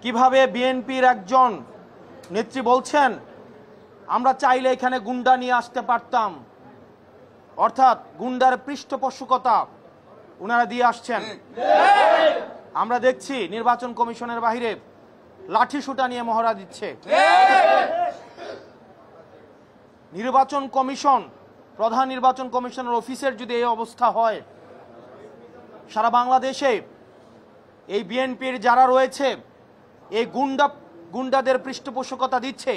কিভাবে বিএনপির একজন নেত্রী বলছেন আমরা চাইলে এখানে গুন্ডা নিয়ে আসতে পারতাম, অর্থাৎ গুন্ডার পৃষ্ঠপোষকতা ওনারা দিয়ে আসছেন। আমরা দেখছি নির্বাচন কমিশনের বাইরে লাঠি সুটা নিয়ে মহড়া দিচ্ছে। নির্বাচন কমিশন, প্রধান নির্বাচন কমিশনের অফিসের যদি এই অবস্থা হয়, সারা বাংলাদেশে এই বিএনপির যারা রয়েছে এই গুন্ডাদের পৃষ্ঠপোষকতা দিচ্ছে,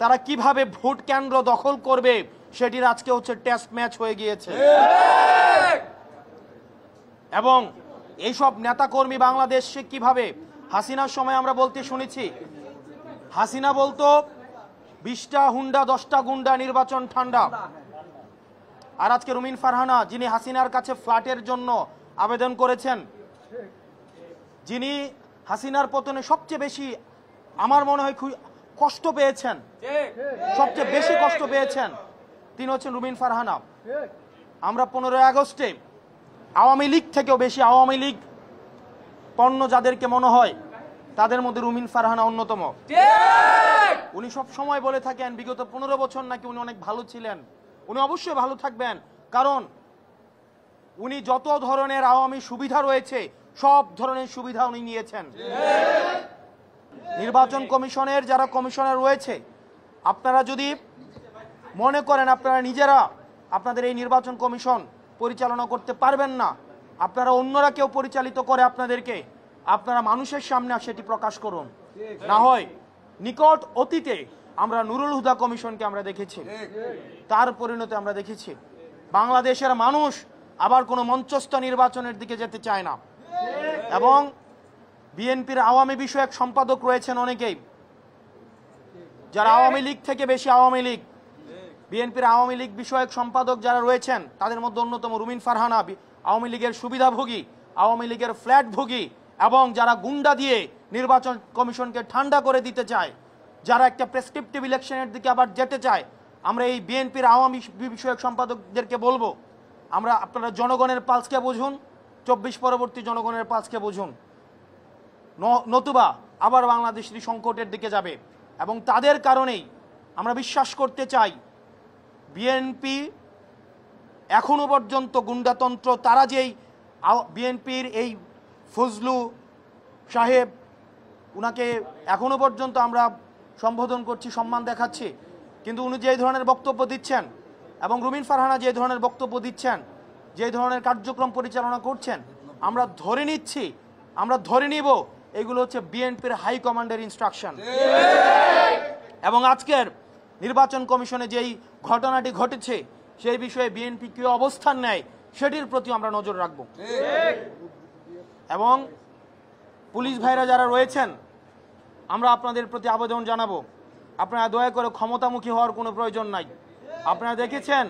তারা কিভাবে ভোট কেন্দ্র দখল করবে সেটির আজকে হচ্ছে টেস্ট ম্যাচ হয়ে গিয়েছে। এবং এইসব নেতাকর্মী বাংলাদেশে কিভাবে, হাসিনার সময় আমরা বলতে শুনেছি, হাসিনা বলতো 20টা হুন্ডা 10টা গুন্ডা নির্বাচন ঠান্ডা। আর আজকে রুমিন ফারহানা, যিনি হাসিনার কাছে ফ্ল্যাটের জন্য আবেদন করেছেন, যিনি হাসিনার পতনে সবচেয়ে বেশি আমার মনে হয় কষ্ট পেয়েছেন, সবচেয়ে বেশি কষ্ট পেয়েছেন, তিনি হচ্ছেন রুমিন ফারহানা। আমরা 15 আগস্টে আওয়ামী লীগ থেকেও বেশি আওয়ামী লীগ পণ্য যাদেরকে মনে হয় তাদের মধ্যে রুমিন ফারহানা অন্যতম। উনি সব সময় বলে থাকেন বিগত 15 বছর নাকি উনি অনেক ভালো ছিলেন। উনি অবশ্যই ভালো থাকবেন, কারণ উনি যত ধরনের আওয়ামী সুবিধা রয়েছে সব ধরনের সুবিধা উনি নিয়েছেন। নির্বাচন কমিশনের যারা কমিশনার রয়েছে, আপনারা যদি মনে করেন আপনারা নিজেরা আপনাদের এই নির্বাচন কমিশন পরিচালনা করতে পারবেন না, আপনারা অন্যরা কেউ পরিচালিত করে আপনাদেরকে, আপনারা মানুষের সামনে সেটি প্রকাশ করুন। না হয় নিকট অতীতে আমরা নুরুল হুদা কমিশনকে আমরা দেখেছি, তার পরিণতি আমরা দেখেছি। বাংলাদেশের মানুষ আবার কোনো মঞ্চস্থ নির্বাচনের দিকে যেতে চায় না। এবং বিএনপির আওয়ামী বিষয়ক সম্পাদক রয়েছেন অনেকেই, যারা আওয়ামী লীগ থেকে বেশি আওয়ামী লীগ। বিএনপির আওয়ামী লীগ বিষয়ক সম্পাদক যারা রয়েছেন তাদের মধ্যে অন্যতম রুমিন ফারহানা, আওয়ামী লীগের সুবিধাভোগী, আওয়ামী লীগের ফ্ল্যাটভোগী, এবং যারা গুন্ডা দিয়ে নির্বাচন কমিশনকে ঠান্ডা করে দিতে চায়, যারা একটা প্রেসক্রিপটিভ ইলেকশনের দিকে আবার যেতে চায়। আমরা এই বিএনপির আওয়ামী বিষয়ক সম্পাদকদেরকে বলবো, আপনারা জনগণের পালসকে বুঝুন, 24 পরবর্তী জনগণের পালসকে বুঝুন, নতুবা আবার বাংলাদেশের সংকটের দিকে যাবে। এবং তাদের কারণেই আমরা বিশ্বাস করতে চাই বিএনপি এখনো পর্যন্ত গুন্ডাতন্ত্র, তারা যেই বিএনপির এই ফজলু সাহেব, উনাকে এখনো পর্যন্ত আমরা সম্বোধন করছি, সম্মান দেখাচ্ছি, কিন্তু উনি যে ধরনের বক্তব্য দিচ্ছেন এবং রুমিন ফারহানা যে ধরনের বক্তব্য দিচ্ছেন, যে ধরনের কার্যক্রম পরিচালনা করছেন, আমরা ধরে নিব এগুলো হচ্ছে বিএনপির হাই কমান্ডের ইনস্ট্রাকশন। এবং আজকের নির্বাচন কমিশনে যেই ঘটনাটি ঘটেছে সেই বিষয়ে বিএনপি কি অবস্থান নেয় সেটির প্রতি আমরা নজর রাখব। এবং পুলিশ ভাইরা যারা রয়েছেন, আমরা আপনাদের প্রতি আবেদন জানাবো, আপনারা দয়া করে ক্ষমতামুখী হওয়ার কোনো প্রয়োজন নাই। আপনারা দেখেছেন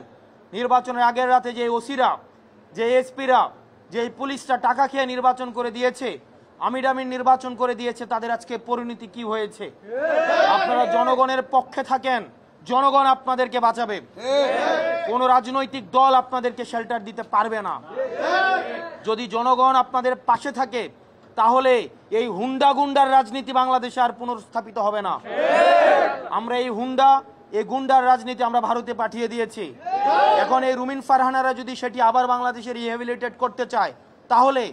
নির্বাচনের আগের রাতে যে ওসিরা, যে এসপিরা, যে পুলিশরা টাকা খেয়ে নির্বাচন করে দিয়েছে, আমির নির্বাচন করে দিয়েছে, তাদের আজকে পরিণতি কি হয়েছে। আপনারা জনগণের পক্ষে থাকেন, জনগণ আপনাদেরকে বাঁচাবে, কোন রাজনৈতিক দল আপনাদেরকে শেল্টার দিতে পারবে না। যদি জনগণ আপনাদের পাশে থাকে তাহলে এই হুন্ডা গুন্ডার রাজনীতি বাংলাদেশে আর পুনর্স্থাপিত হবে না। আমরা এই গুন্ডার রাজনীতি আমরা ভারতে পাঠিয়ে দিয়েছি। এখন এই রুমিন ফারহানারা যদি সেটি আবার বাংলাদেশে রিহ্যাবিলিটেট করতে চায়, তাহলে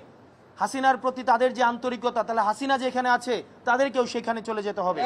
হাসিনার প্রতি তাদের যে আন্তরিকতা, তাহলে হাসিনা যেখানে আছে তাদেরকেও সেখানে চলে যেতে হবে।